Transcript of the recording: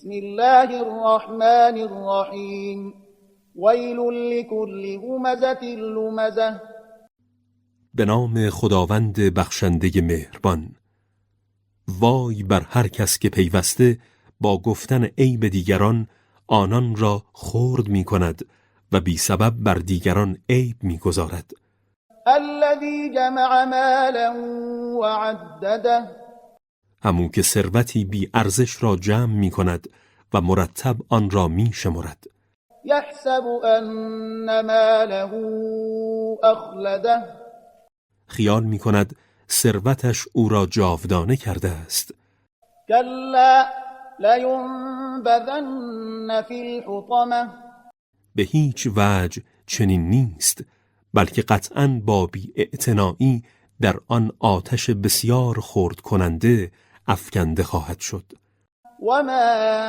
بسم الله الرحمن الرحیم ویل لكل همزة لمزة. به نام خداوند بخشنده مهربان. وای بر هر کس که پیوسته با گفتن عیب دیگران آنان را خرد می کند و بی سبب بر دیگران عیب می گذارد. الذی جمع مالا وعدده. همون که ثروتی بی ارزش را جمع می کند و مرتب آن را می شمرد. یحسب ان ماله اخلده. خیال می کند ثروتش او را جاودانه کرده است. کلا لینبذن فی الحطمه. به هیچ وجه چنین نیست، بلکه قطعاً با بی‌اعتنایی در آن آتش بسیار خرد کننده افکنده خواهد شد. و ما